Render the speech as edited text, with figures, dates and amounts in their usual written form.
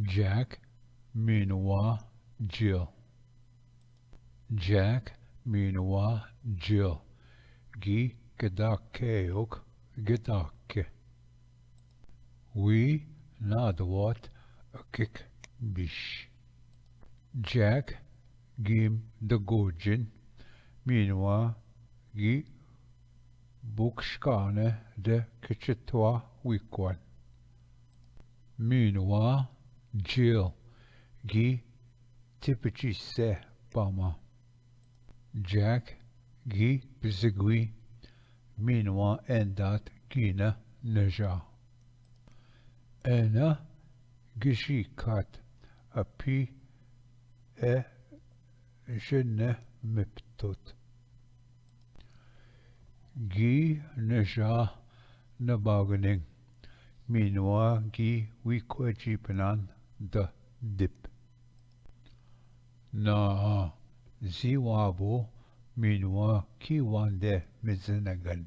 Jack Minuwa Jill. Jack Minuwa Jill. Gi Gedakeok Gedake. We Nadwat a kick bish. Jack Gim the Gojin. Minwa Gi Bukshkane de Kichitwa Wikwan. Minwa Jill Gi Tipichi se Bama. Jack Gi Bizigui Minwa Endat Gina Neja. Ena Gishikat a pi e jenne miptut. Gi Neja Nabaganing. Minwa Gi Wikwajipanan the dip. Na Ziwabo Minwa Kiwande Mizinagan.